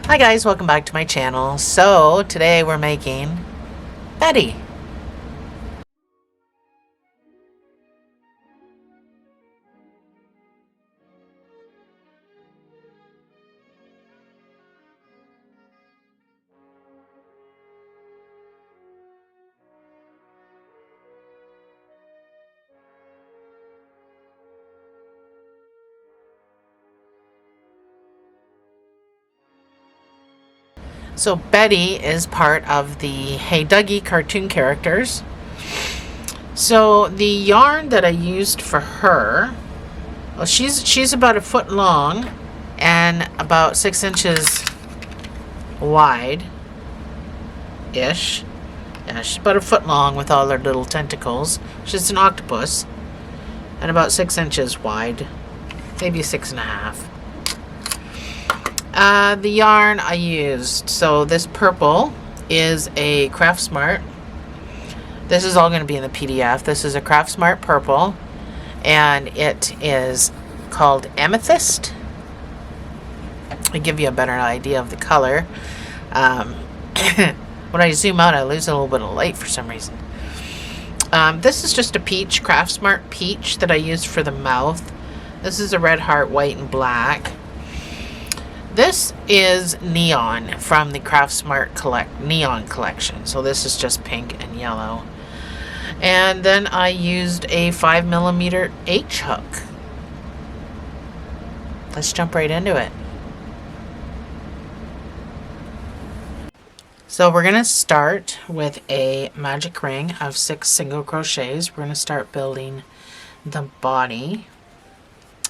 Hi guys, welcome back to my channel. So today we're making Betty. So Betty is part of the Hey Duggee cartoon characters. So the yarn that I used for her, well, she's about a foot long and about 6 inches wide ish. Yeah, she's about a foot long with all her little tentacles. She's an octopus and about 6 inches wide, maybe 6.5. The yarn I used, so this purple is a Craft Smart. This is all going to be in the PDF. This is a Craft Smart purple, and it is called Amethyst. To give you a better idea of the color. When I zoom out, I lose a little bit of light for some reason. This is just a peach, Craft Smart peach that I used for the mouth. This is a red heart, white and black. This is neon from the Craft Smart neon collection. So this is just pink and yellow. And then I used a 5mm H hook. Let's jump right into it. So we're going to start with a magic ring of 6 single crochets. We're going to start building the body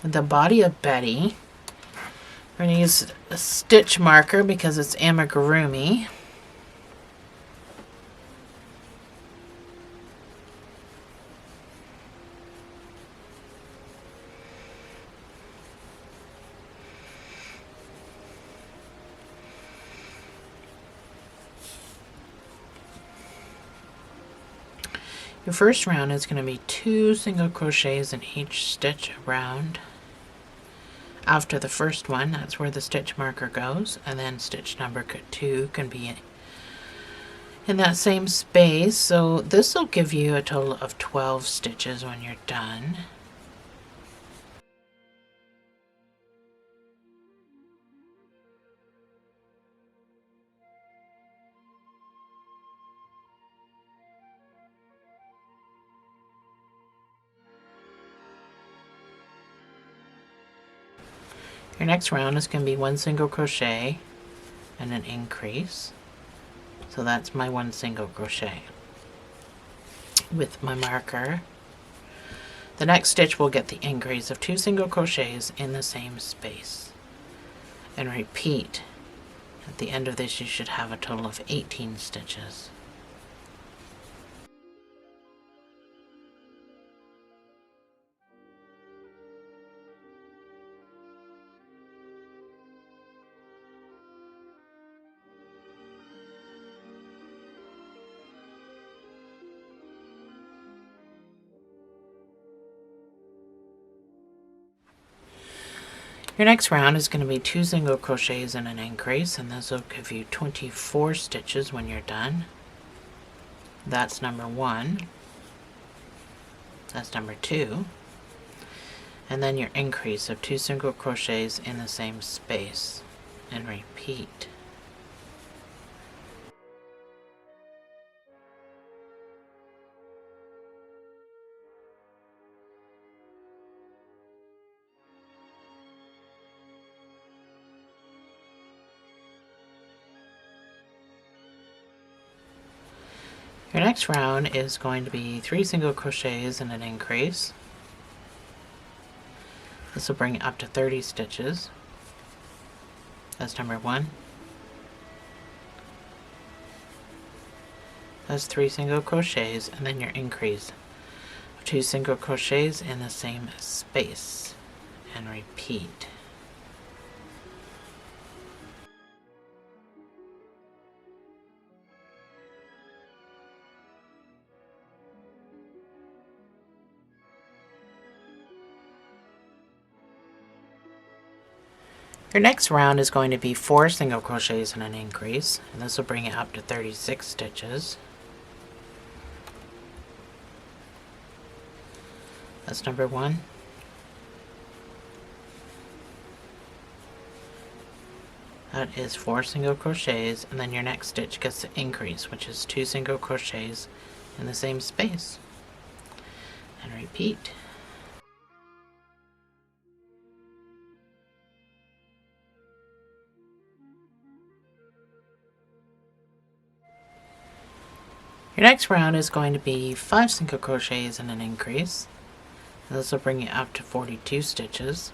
of Betty. We're going to use a stitch marker because it's amigurumi. Your first round is going to be 2 single crochets in each stitch around. After the first one, that's where the stitch marker goes, and then stitch number 2 can be in that same space. So this will give you a total of 12 stitches when you're done. Your next round is going to be 1 single crochet and an increase. So that's my 1 single crochet with my marker. The next stitch will get the increase of 2 single crochets in the same space. And repeat. At the end of this, you should have a total of 18 stitches. Your next round is going to be 2 single crochets and an increase, and this will give you 24 stitches when you're done. That's number 1. That's number 2. And then your increase of 2 single crochets in the same space, and repeat. Your next round is going to be 3 single crochets and an increase. This will bring it up to 30 stitches. That's number 1. That's 3 single crochets and then your increase of 2 single crochets in the same space, and repeat. Your next round is going to be 4 single crochets and an increase, and this will bring it up to 36 stitches. That's number 1. That is 4 single crochets, and then your next stitch gets the increase, which is 2 single crochets in the same space. And repeat. Your next round is going to be 5 single crochets and an increase. This will bring it up to 42 stitches.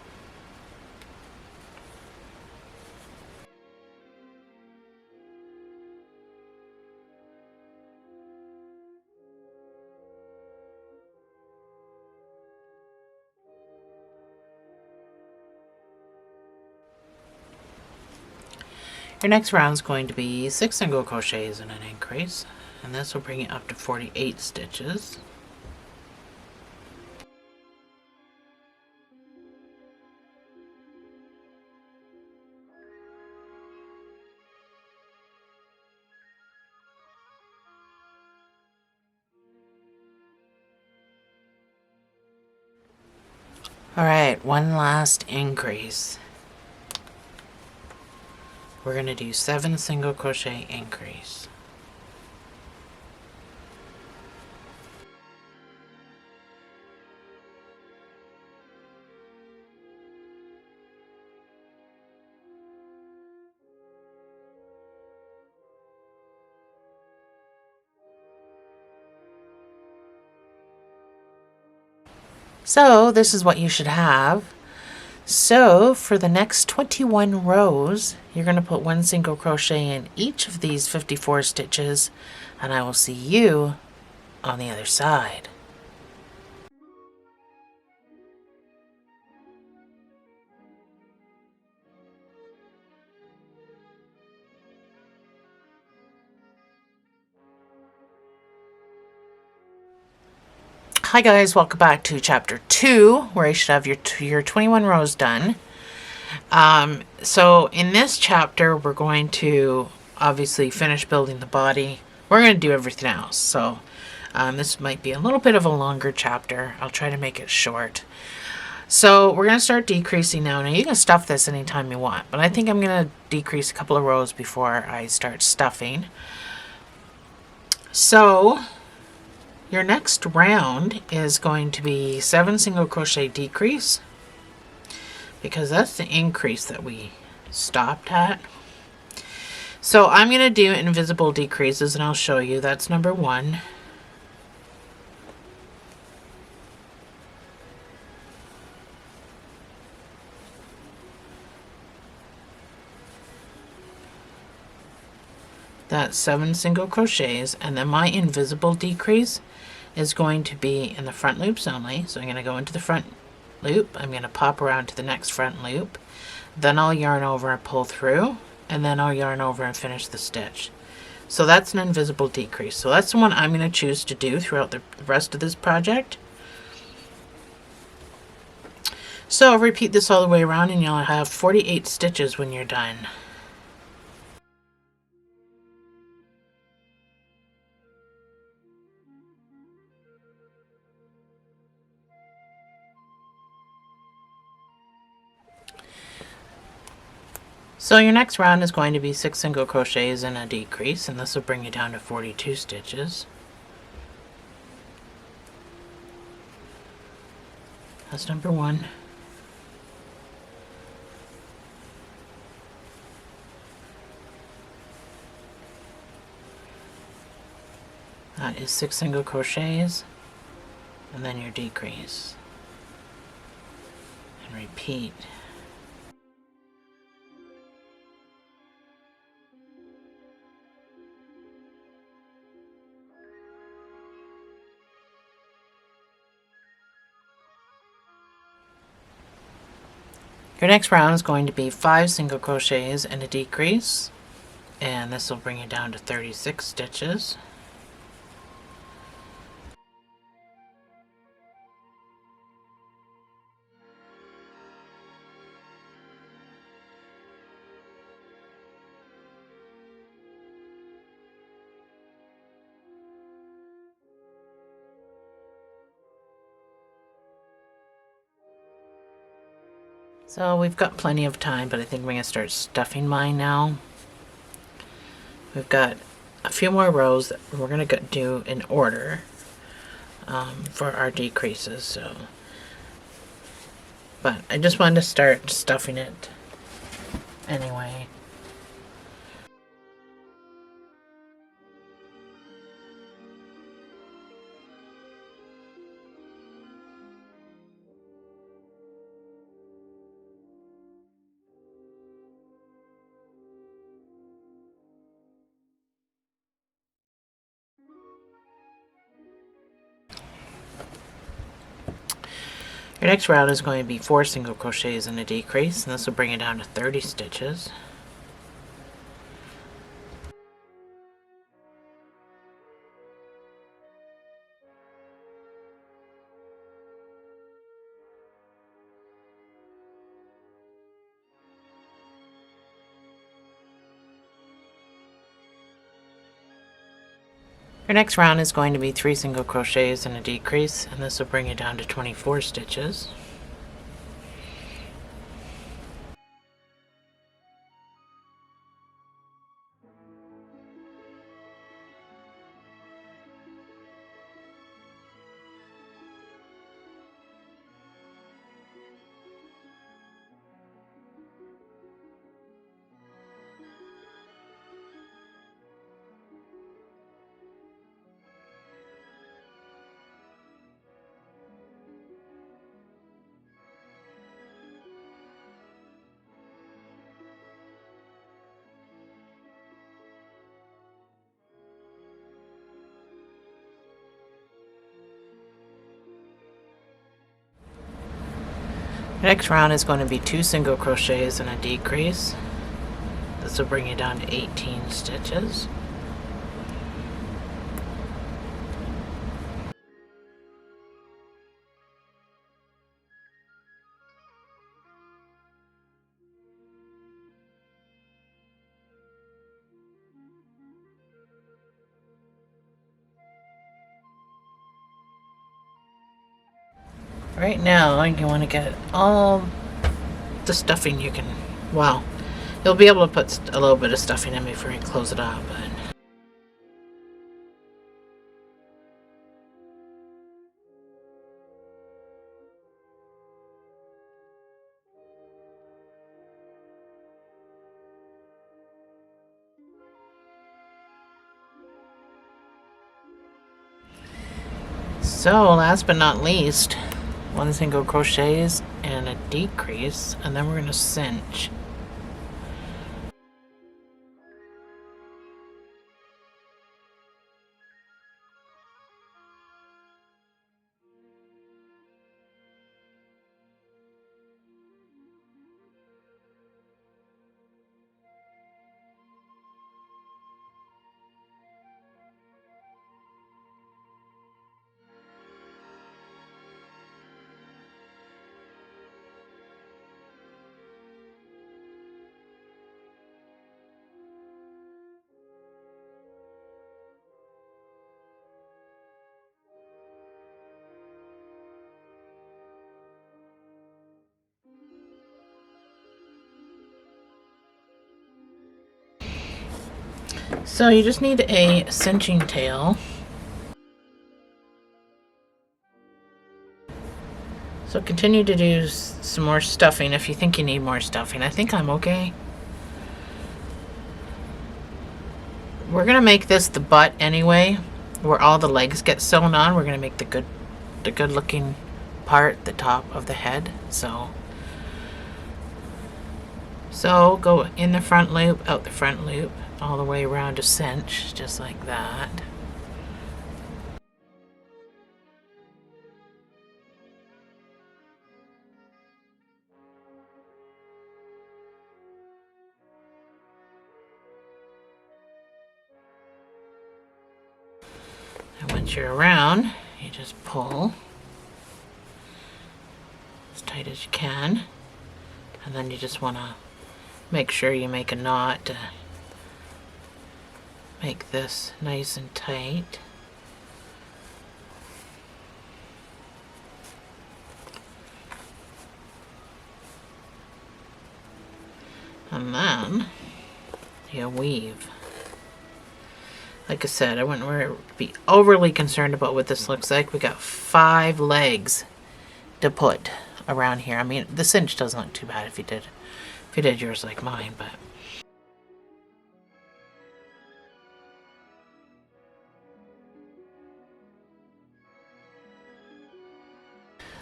Your next round is going to be 6 single crochets and an increase, and this will bring it up to 48 stitches. Alright, one last increase. We're going to do 7 single crochet increase. So this is what you should have. So for the next 21 rows, you're going to put 1 single crochet in each of these 54 stitches, and I will see you on the other side. Hi guys, welcome back to chapter 2, where you should have your 21 rows done. So in this chapter, we're going to obviously finish building the body. We're going to do everything else. So this might be a little bit of a longer chapter. I'll try to make it short. So we're going to start decreasing now. Now you can stuff this anytime you want, but I think I'm going to decrease a couple of rows before I start stuffing. So your next round is going to be 7 single crochet decrease, because that's the increase that we stopped at. So I'm going to do invisible decreases, and I'll show you. That's number 1. That's 7 single crochets, and then my invisible decrease is going to be in the front loops only. So I'm going to go into the front loop, I'm going to pop around to the next front loop, then I'll yarn over and pull through, and then I'll yarn over and finish the stitch. So that's an invisible decrease. So that's the one I'm going to choose to do throughout the rest of this project. So repeat this all the way around, and you'll have 48 stitches when you're done. So your next round is going to be 6 single crochets and a decrease, and this will bring you down to 42 stitches. That's number 1. That is 6 single crochets, and then your decrease. And repeat. Your next round is going to be 5 single crochets and a decrease, and this will bring you down to 36 stitches. So we've got plenty of time, but I think we're going to start stuffing mine now. We've got a few more rows that we're going to do in order for our decreases. So, but I just wanted to start stuffing it anyway. Your next round is going to be 4 single crochets and a decrease, and this will bring it down to 30 stitches. Your next round is going to be 3 single crochets and a decrease, and this will bring it down to 24 stitches. The next round is going to be 2 single crochets and a decrease. This will bring you down to 18 stitches. Right now, you want to get all the stuffing you can. Well, you'll be able to put a little bit of stuffing in before you close it up. But so, last but not least, 1 single crochets and a decrease, and then we're going to cinch. So you just need a cinching tail. So continue to do some more stuffing if you think you need more stuffing. I think I'm okay. We're going to make this the butt anyway, where all the legs get sewn on. We're going to make the good looking part, the top of the head. So go in the front loop, out the front loop, all the way around to cinch, just like that. And once you're around, you just pull as tight as you can, and then you just want to make sure you make a knot to make this nice and tight. And then you weave. Like I said, I wouldn't really be overly concerned about what this looks like. We got 5 legs to put around here. I mean, the cinch doesn't look too bad if you did yours like mine, but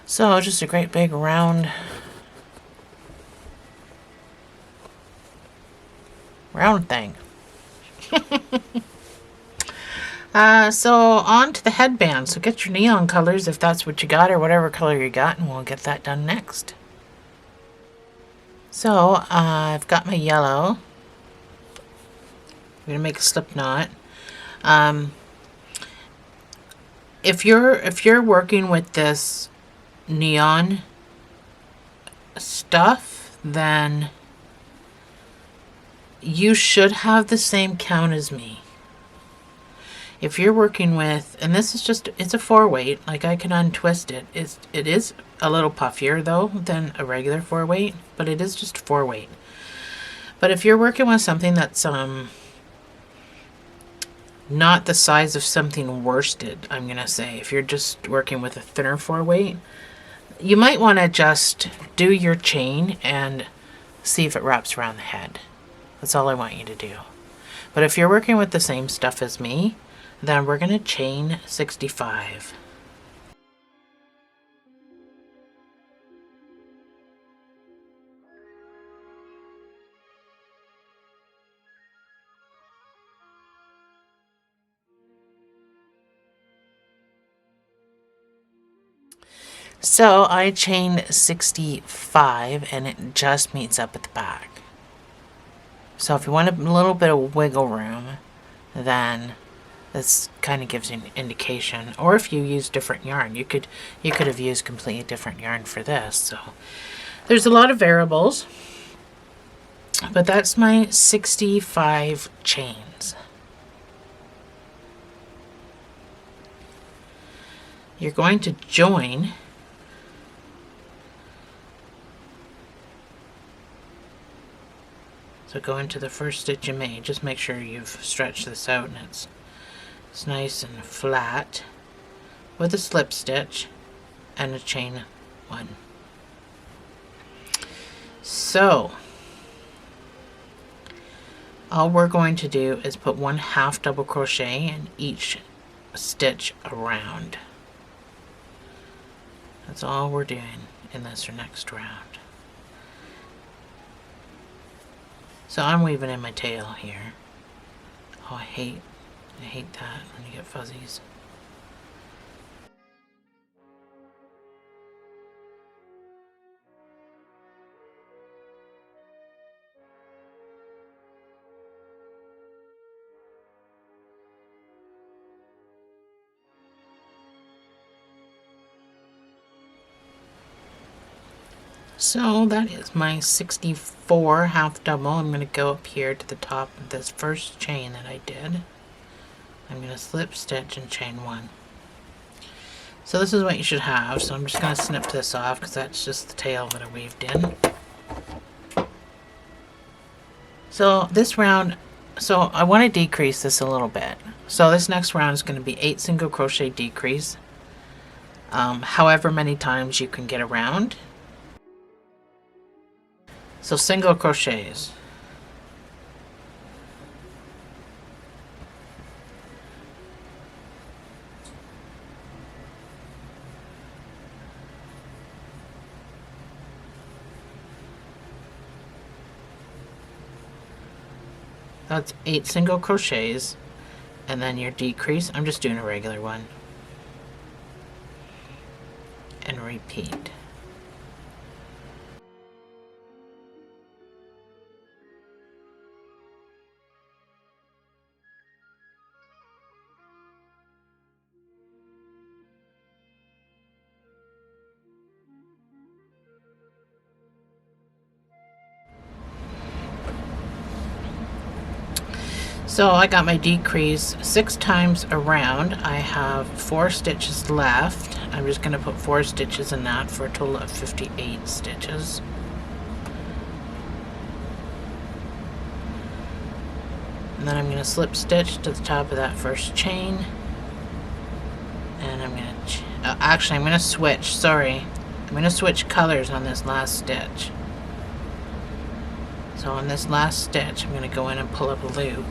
so just a great big round thing. So on to the headband. So get your neon colors if that's what you got, or whatever color you got, and we'll get that done next. So I've got my yellow. I'm gonna make a slip knot. If you're working with this neon stuff, then you should have the same count as me. If you're working with, and this is just, it's a 4-weight, like I can untwist it. It is a little puffier though than a regular 4-weight, but it is just 4-weight. But if you're working with something that's not the size of something worsted, I'm gonna say, if you're just working with a thinner 4-weight, you might want to just do your chain and see if it wraps around the head. That's all I want you to do. But if you're working with the same stuff as me, then we're going to chain 65. So I chained 65 and it just meets up at the back. So if you want a little bit of wiggle room, then this kind of gives you an indication. Or if you use different yarn, you could have used completely different yarn for this. So there's a lot of variables, but that's my 65 chains. You're going to join so go into the first stitch you made. Just make sure you've stretched this out and it's nice and flat, with a slip stitch and a chain 1. So all we're going to do is put 1/2 double crochet in each stitch around. That's all we're doing in this next round. So I'm weaving in my tail here. Oh, I hate that when you get fuzzies. So that is my 64 half double. I'm going to go up here to the top of this first chain that I did. I'm going to slip stitch and chain 1. So this is what you should have. So I'm just going to snip this off because that's just the tail that I weaved in. So this round, so I want to decrease this a little bit. So this next round is going to be 8 single crochet decrease. However many times you can get around. So single crochets. That's 8 single crochets, and then your decrease, I'm just doing a regular one, and repeat. So I got my decrease 6 times around. I have 4 stitches left. I'm just going to put 4 stitches in that for a total of 58 stitches. And then I'm going to slip stitch to the top of that first chain. And I'm going to, actually I'm going to switch, sorry. I'm going to switch colors on this last stitch. So on this last stitch, I'm going to go in and pull up a loop.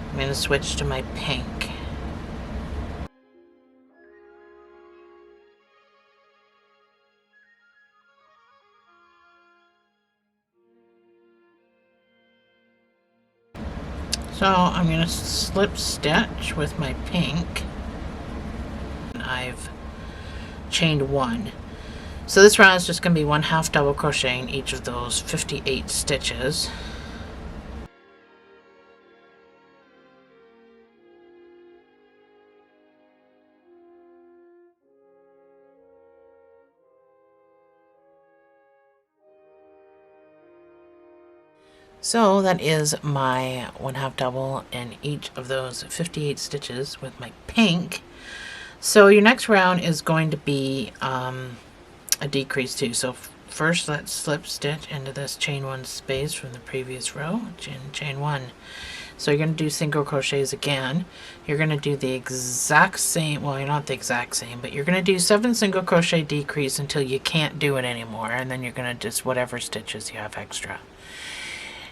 I'm going to switch to my pink. So I'm going to slip stitch with my pink. I've chained 1. So this round is just going to be 1/2 double crochet in each of those 58 stitches. So that is my 1/2 double in each of those 58 stitches with my pink. So your next round is going to be a decrease too. So first let's slip stitch into this chain 1 space from the previous row, chain 1. So you're going to do single crochets again. You're going to do the exact same, well, you're not the exact same, but you're going to do 7 single crochet decrease until you can't do it anymore, and then you're going to just whatever stitches you have extra.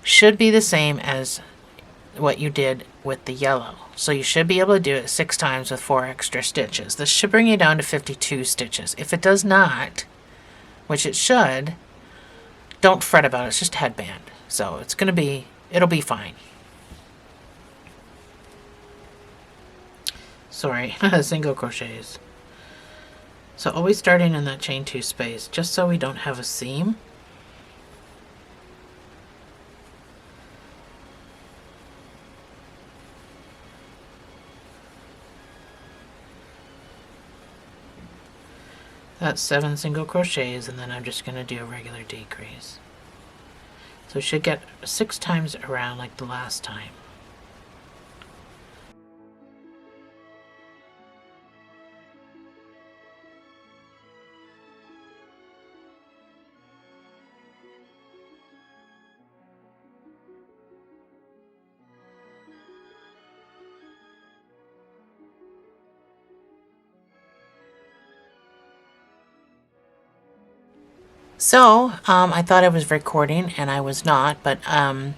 Should be the same as what you did with the yellow. So you should be able to do it 6 times with 4 extra stitches. This should bring you down to 52 stitches. If it does not, which it should, don't fret about it. It's just a headband. So it's going to be, it'll be fine. Sorry, single crochets. So always starting in that chain 2 space, just so we don't have a seam. That's 7 single crochets, and then I'm just going to do a regular decrease. So we should get 6 times around like the last time. So, I thought I was recording, and I was not, but,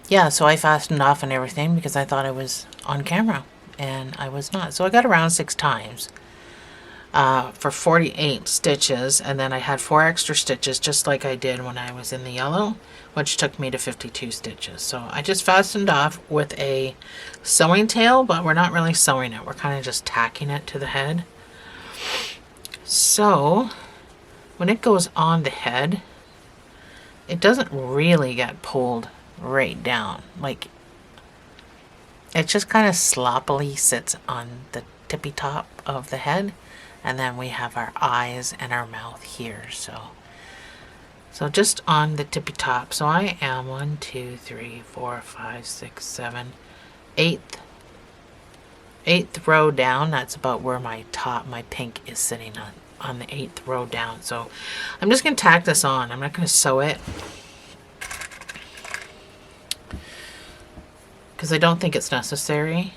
yeah, so I fastened off and everything because I thought I was on camera, and I was not. So I got around 6 times, for 48 stitches, and then I had 4 extra stitches, just like I did when I was in the yellow, which took me to 52 stitches. So I just fastened off with a sewing tail, but we're not really sewing it. We're kind of just tacking it to the head. So, when it goes on the head, it doesn't really get pulled right down. Like, it just kind of sloppily sits on the tippy top of the head, and then we have our eyes and our mouth here. So just on the tippy top. So I am 1, 2, 3, 4, 5, 6, 7, 8th row down. That's about where my pink is sitting on the 8th row down. So I'm just going to tack this on. I'm not going to sew it because I don't think it's necessary.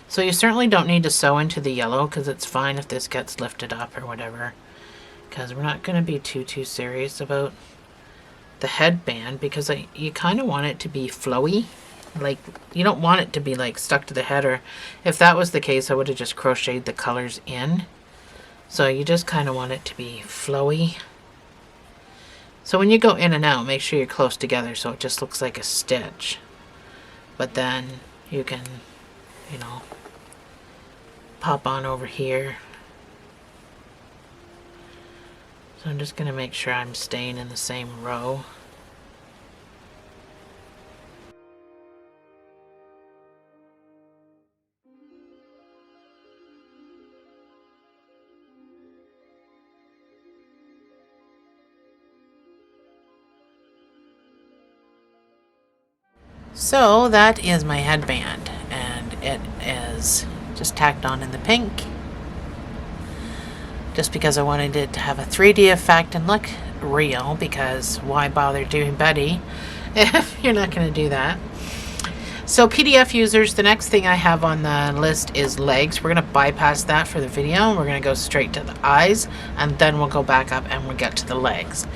So you certainly don't need to sew into the yellow because it's fine if this gets lifted up or whatever, because we're not going to be too serious about the headband, because you kind of want it to be flowy. Like, you don't want it to be like stuck to the head, or if that was the case I would have just crocheted the colors in. So you just kind of want it to be flowy. So when you go in and out, make sure you're close together so it just looks like a stitch. But then you can, you know, pop on over here. So I'm just going to make sure I'm staying in the same row. So that is my headband, and it is just tacked on in the pink. Just because I wanted it to have a 3D effect and look real, because why bother doing Betty if you're not going to do that? So PDF users, the next thing I have on the list is legs. We're going to bypass that for the video. We're going to go straight to the eyes, and then we'll go back up and we'll get to the legs.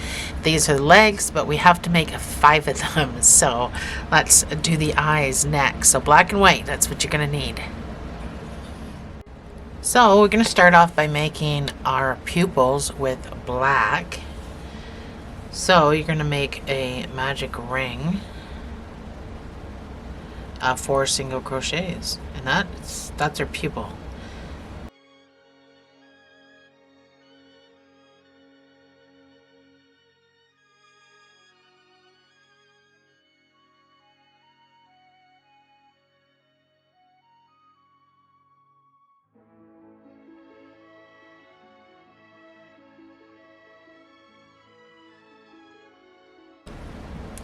These are the legs, but we have to make 5 of them. So let's do the eyes next. So black and white, that's what you're going to need. So we're going to start off by making our pupils with black. So you're going to make a magic ring of 4 single crochets, and that's our pupil.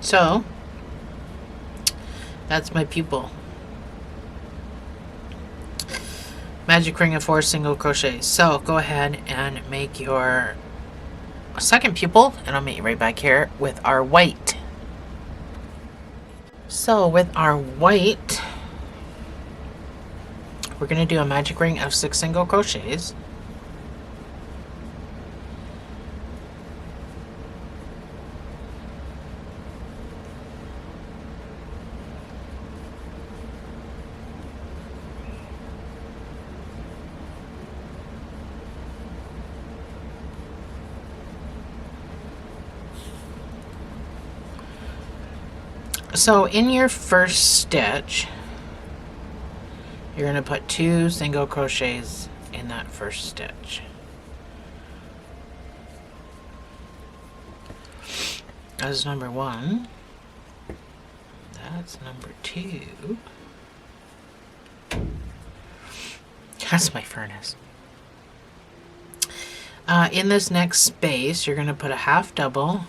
So that's my pupil. Magic ring of 4 single crochets. So go ahead and make your second pupil, and I'll meet you right back here with our white. So with our white, we're going to do a magic ring of 6 single crochets. So in your first stitch, you're going to put 2 single crochets in that first stitch. That's number 1. That's number 2. That's my furnace. In this next space, you're going to put a half double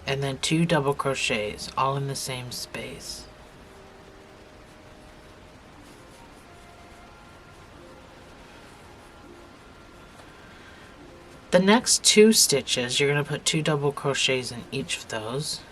and then 2 double crochets, all in the same space. The next 2 stitches, you're going to put 2 double crochets in each of those.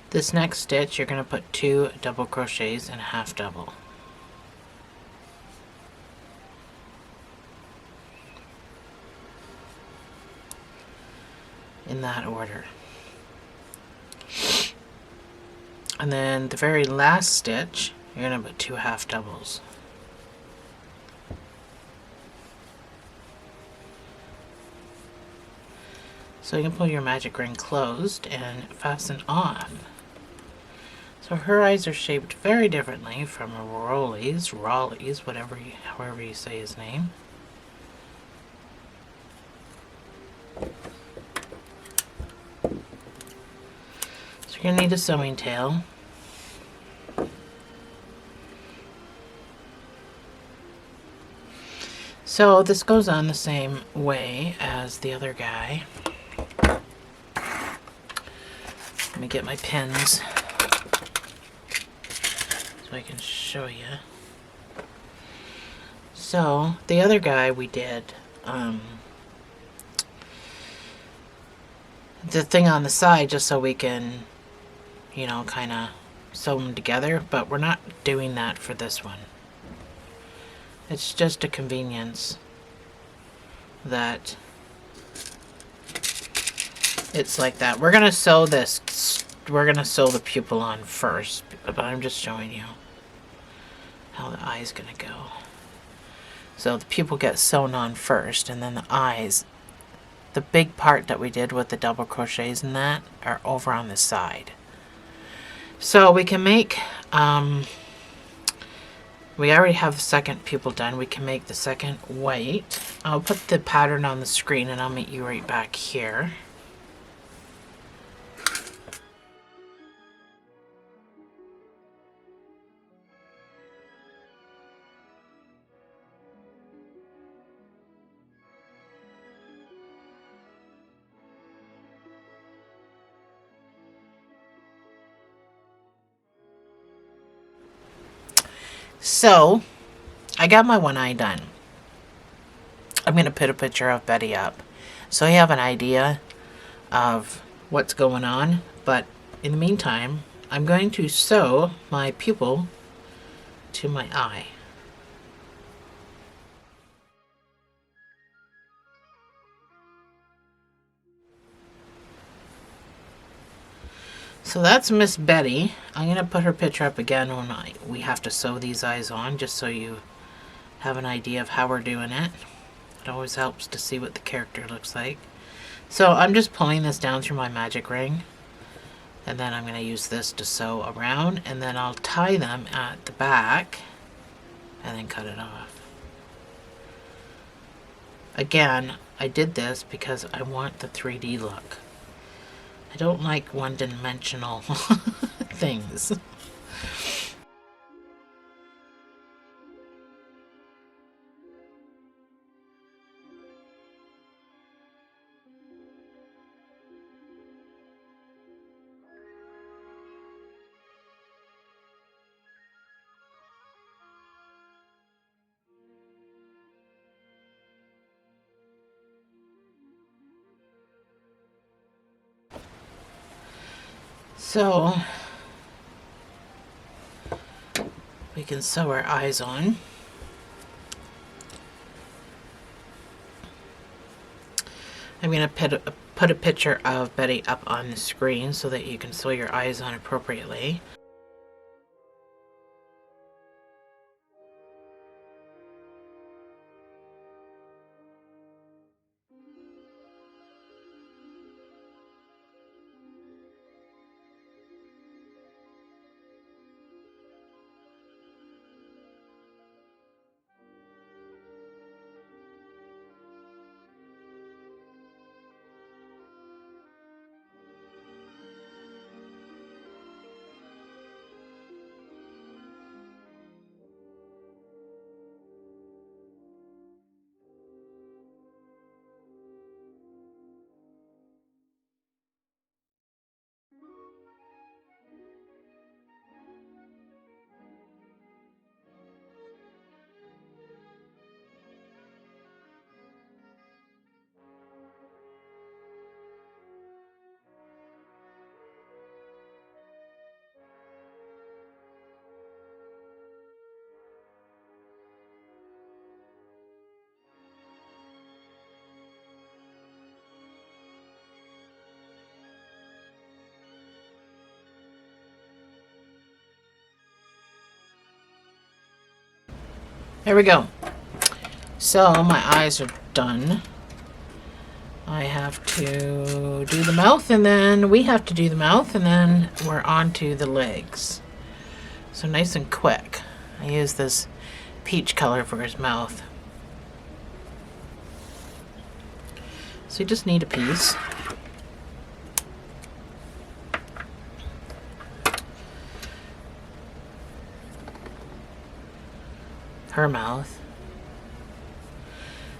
This next stitch, you're going to put 2 double crochets and a half double. In that order. And then the very last stitch, you're going to put 2 half doubles. So you can pull your magic ring closed and fasten off. So her eyes are shaped very differently from Raleigh's, however you say his name. So you're going to need a sewing tail. So this goes on the same way as the other guy. Let me get my pins so I can show you. So the other guy we did the thing on the side just so we can, you know, kind of sew them together, but we're not doing that for this one. It's just a convenience that it's like that. We're gonna sew this, we're gonna sew the pupil on first, but I'm just showing you how the eye's gonna go. So the pupil gets sewn on first, and then the eyes, the big part that we did with the double crochets and that, are over on the side. So we can make, we already have the second pupil done. We can make the second white. I'll put the pattern on the screen and I'll meet you right back here. So I got my one eye done. I'm going to put a picture of Betty up so you have an idea of what's going on. But in the meantime, I'm going to sew my pupil to my eye. So that's Miss Betty. I'm going to put her picture up again when we have to sew these eyes on, just so you have an idea of how we're doing it. It always helps to see what the character looks like. So I'm just pulling this down through my magic ring, and then I'm going to use this to sew around, and then I'll tie them at the back and then cut it off. Again, I did this because I want the 3D look. I don't like one-dimensional things. So we can sew our eyes on. I'm going to put a picture of Betty up on the screen so that you can sew your eyes on appropriately. There we go. So my eyes are done. I have to do the mouth, and then we have to do the mouth, and then we're on to the legs. So nice and quick. I use this peach color for his mouth. So you just need a piece. Her mouth.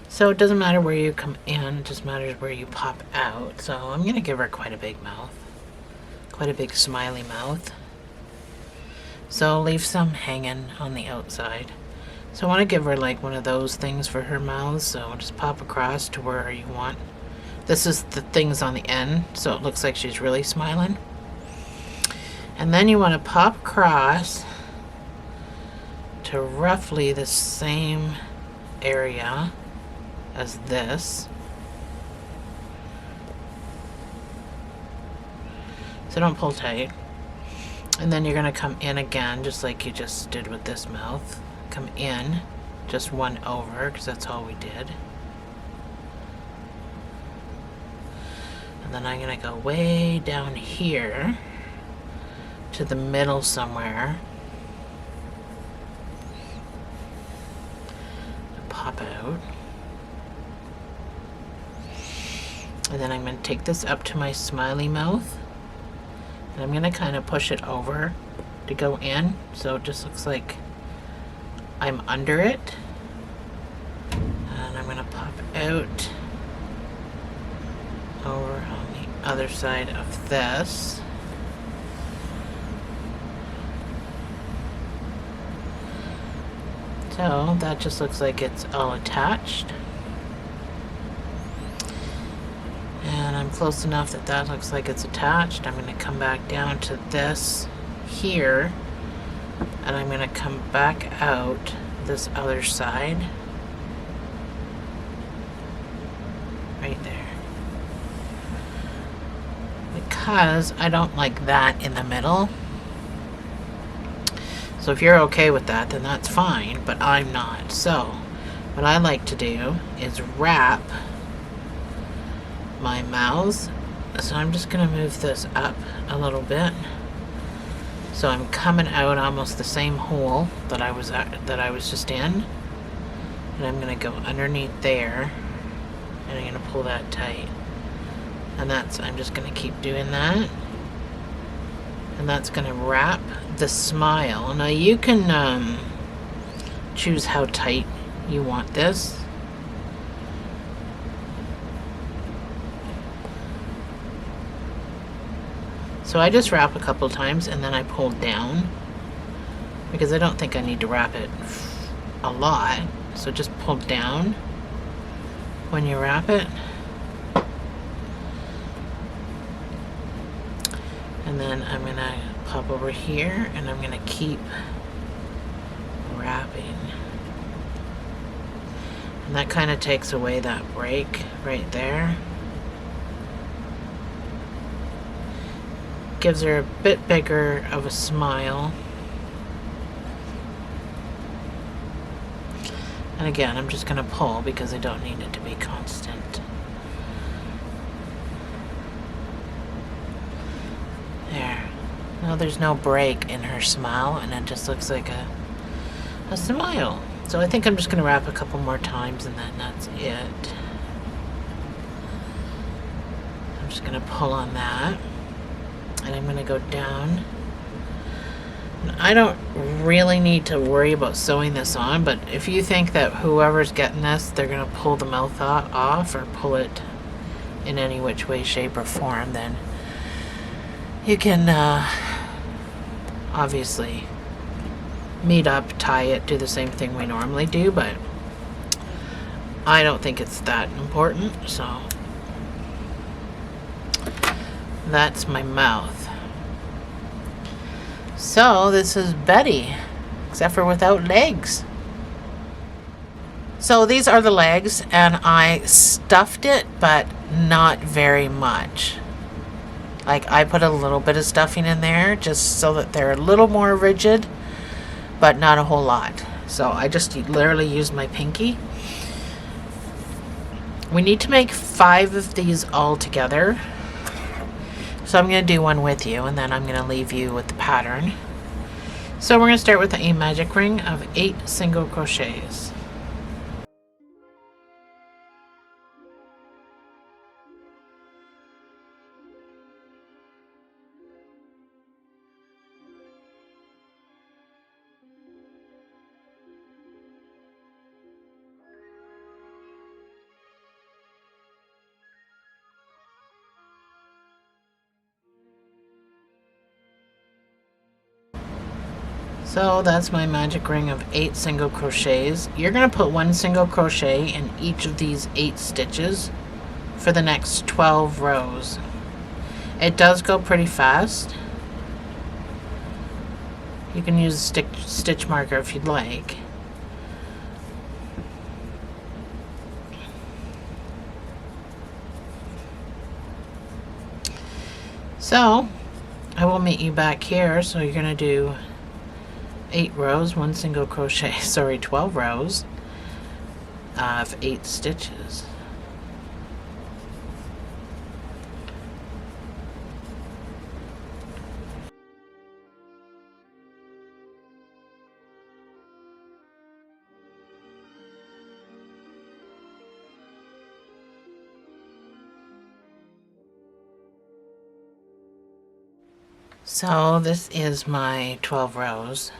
So it doesn't matter where you come in, it just matters where you pop out. So I'm going to give her quite a big mouth. Quite a big smiley mouth. So leave some hanging on the outside. So I want to give her like one of those things for her mouth. So just pop across to where you want. This is the things on the end, so it looks like she's really smiling. And then you want to pop across to roughly the same area as this. So don't pull tight. And then you're going to come in again, just like you just did with this mouth. Come in, just one over, because that's all we did. And then I'm going to go way down here to the middle somewhere. Pop out. And then I'm going to take this up to my smiley mouth. And I'm going to kind of push it over to go in. So it just looks like I'm under it. And I'm going to pop out over on the other side of this. So that just looks like it's all attached. And I'm close enough that that looks like it's attached. I'm going to come back down to this here, and I'm going to come back out this other side. Right there. Because I don't like that in the middle. So if you're okay with that, then that's fine, but I'm not. So what I like to do is wrap my mouth. So I'm just going to move this up a little bit. So I'm coming out almost the same hole that I was just in. And I'm going to go underneath there. And I'm going to pull that tight. And I'm just going to keep doing that. And that's going to wrap the smile. Now you can choose how tight you want this. So I just wrap a couple times and then I pull down, because I don't think I need to wrap it a lot. So just pull down when you wrap it. And then I'm going to pop over here and I'm going to keep wrapping. And that kind of takes away that break right there. Gives her a bit bigger of a smile. And again, I'm just going to pull because I don't need it to be constant. There. Now there's no break in her smile, and it just looks like a smile. So I think I'm just going to wrap a couple more times and then that's it. I'm just going to pull on that. And I'm going to go down. And I don't really need to worry about sewing this on, but if you think that whoever's getting this, they're going to pull the mouth off or pull it in any which way, shape, or form, then you can obviously meet up, tie it, do the same thing we normally do, but I don't think it's that important, so that's my mouth. So this is Betty, except for without legs. So these are the legs, and I stuffed it, but not very much. Like, I put a little bit of stuffing in there just so that they're a little more rigid, but not a whole lot. So I just literally used my pinky. We need to make 5 of these all together. So I'm going to do one with you, and then I'm going to leave you with the pattern. So we're going to start with a magic ring of 8 single crochets. So that's my magic ring of 8 single crochets. You're going to put 1 single crochet in each of these 8 stitches for the next 12 rows. It does go pretty fast. You can use a stitch marker if you'd like. So I will meet you back here. So you're going to do 8 rows, 1 single crochet, 12 rows of 8 stitches. So this is my 12 rows.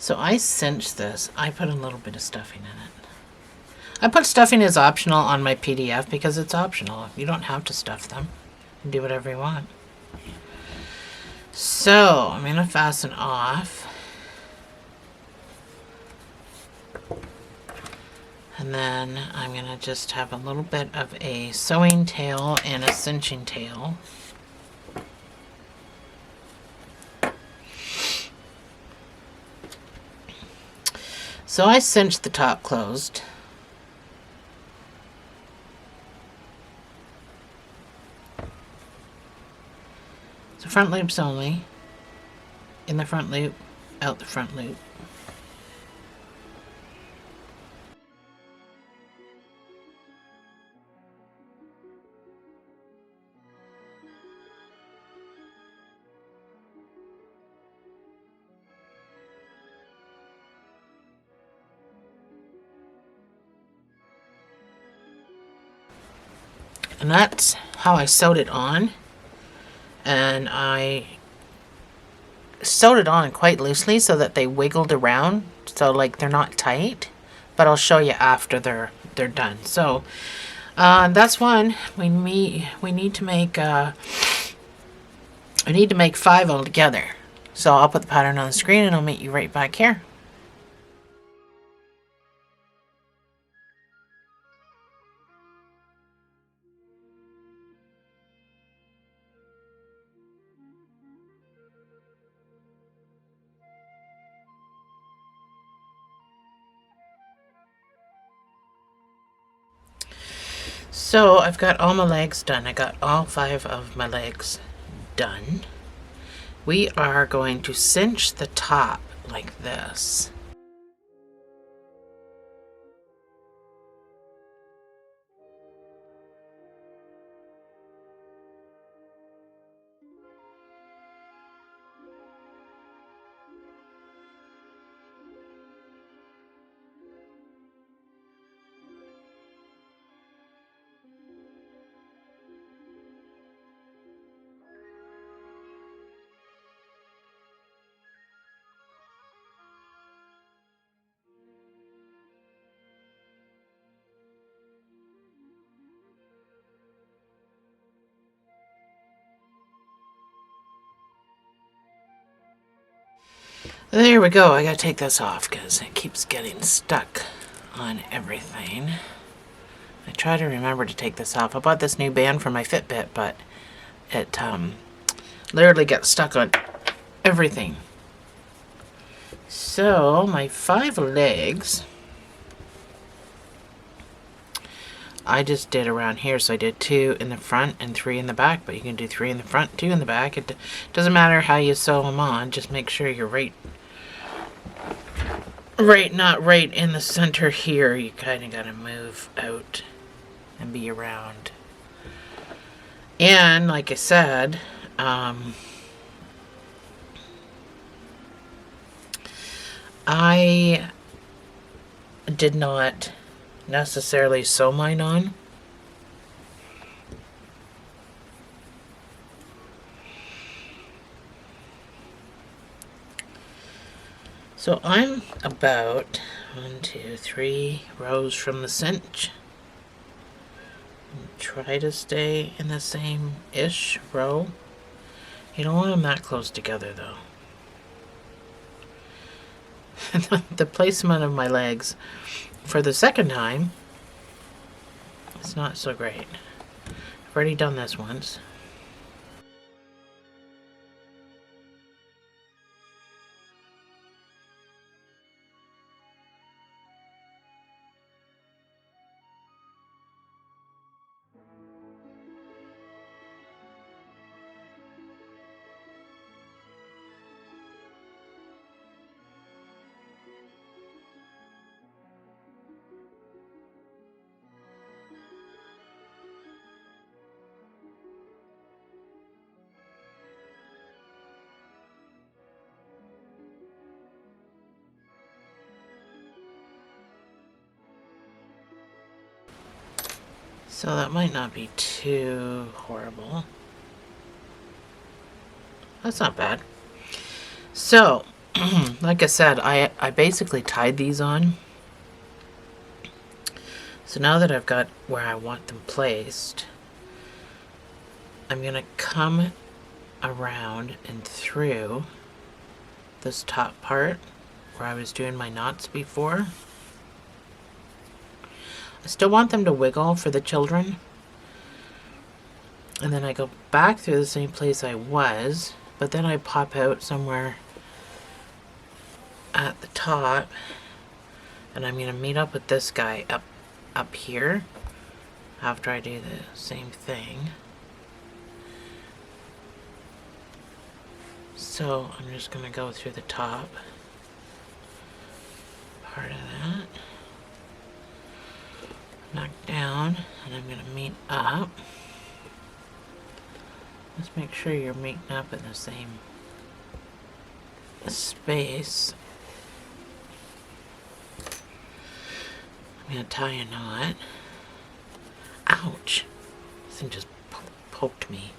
So I cinched this. I put a little bit of stuffing in it. I put stuffing as optional on my PDF because it's optional. You don't have to stuff them. You can do whatever you want. So I'm going to fasten off. And then I'm going to just have a little bit of a sewing tail and a cinching tail. So I cinched the top closed. So front loops only. In the front loop, out the front loop. And that's how I sewed it on. And I sewed it on quite loosely so that they wiggled around, so like they're not tight, but I'll show you after they're done. So that's one. We need to make 5 altogether. So I'll put the pattern on the screen and I'll meet you right back here. So I've got all my legs done. I got all 5 of my legs done. We are going to cinch the top like this. There we go. I gotta take this off because it keeps getting stuck on everything. I try to remember to take this off. I bought this new band for my Fitbit, but it literally got stuck on everything. So my 5 legs, I just did around here. So I did 2 in the front and 3 in the back, but you can do 3 in the front, 2 in the back. It doesn't matter how you sew them on. Just make sure you're right, not right in the center here. You kind of got to move out and be around. And like I said, I did not necessarily sew mine on. So I'm about 1, 2, 3 rows from the cinch. Try to stay in the same-ish row. You don't want them that close together though. The placement of my legs for the second time, it's not so great. I've already done this once. So that might not be too horrible. That's not bad. So, like I said, I basically tied these on. So now that I've got where I want them placed, I'm going to come around and through this top part where I was doing my knots before. I still want them to wiggle for the children. And then I go back through the same place I was, but then I pop out somewhere at the top, and I'm going to meet up with this guy up here after I do the same thing. So I'm just going to go through the top part of that, back down, and I'm going to meet up. Just make sure you're meeting up in the same space. I'm going to tie a knot. Ouch! This thing just poked me.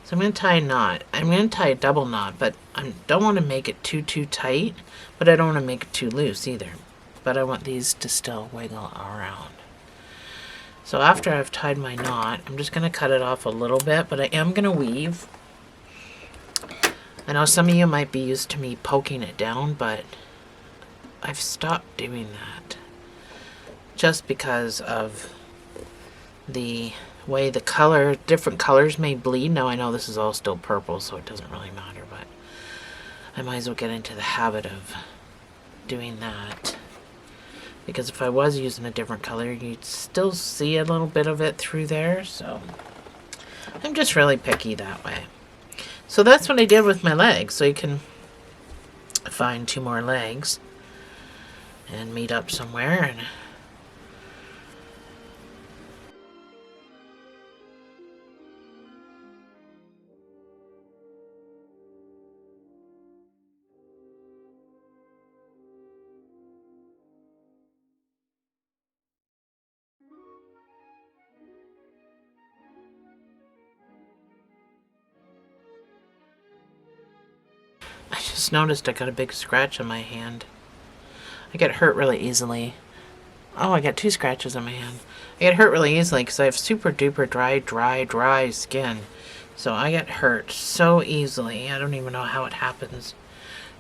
So I'm going to tie a knot. I'm going to tie a double knot, but I don't want to make it too tight, but I don't want to make it too loose either. But I want these to still wiggle around. So after I've tied my knot, I'm just going to cut it off a little bit, but I am going to weave. I know some of you might be used to me poking it down, but I've stopped doing that just because of the way the color, different colors may bleed. Now I know this is all still purple, so it doesn't really matter, but I might as well get into the habit of doing that. Because if I was using a different color, you'd still see a little bit of it through there. So I'm just really picky that way. So that's what I did with my legs. So you can find 2 more legs and meet up somewhere. And I just noticed I got a big scratch on my hand. I get hurt really easily. Oh, I got 2 scratches on my hand. I get hurt really easily because I have super duper dry skin. So I get hurt so easily. I don't even know how it happens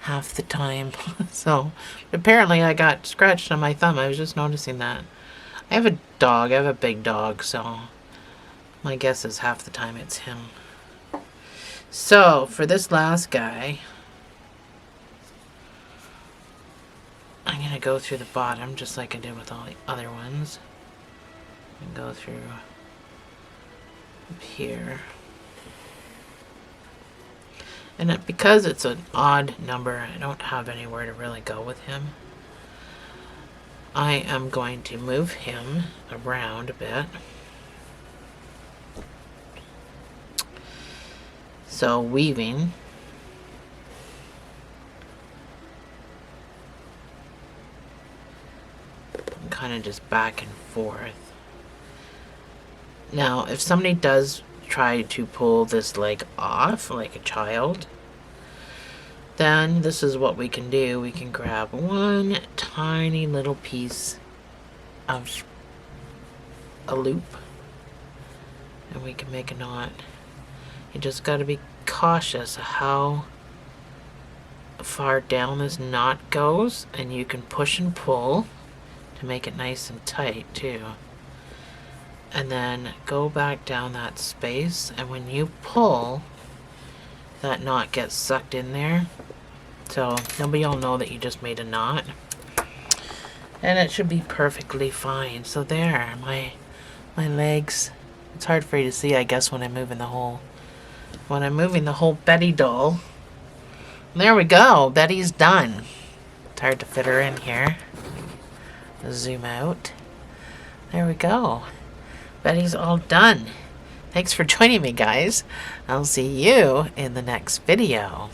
half the time. So apparently I got scratched on my thumb. I was just noticing that. I have a dog. I have a big dog. So my guess is half the time it's him. So for this last guy, I'm going to go through the bottom just like I did with all the other ones. And go through up here. And because it's an odd number, I don't have anywhere to really go with him. I am going to move him around a bit. So weaving. Kind of just back and forth. Now, if somebody does try to pull this leg off like a child, then this is what we can do. We can grab one tiny little piece of a loop and we can make a knot. You just got to be cautious of how far down this knot goes, and you can push and pull to make it nice and tight too. And then go back down that space, and when you pull, that knot gets sucked in there. So nobody will know that you just made a knot. And it should be perfectly fine. So there, my legs. It's hard for you to see, I guess, when I'm moving the whole Betty doll. There we go. Betty's done. It's hard to fit her in here. Zoom out. There we go. Betty's all done. Thanks for joining me, guys. I'll see you in the next video.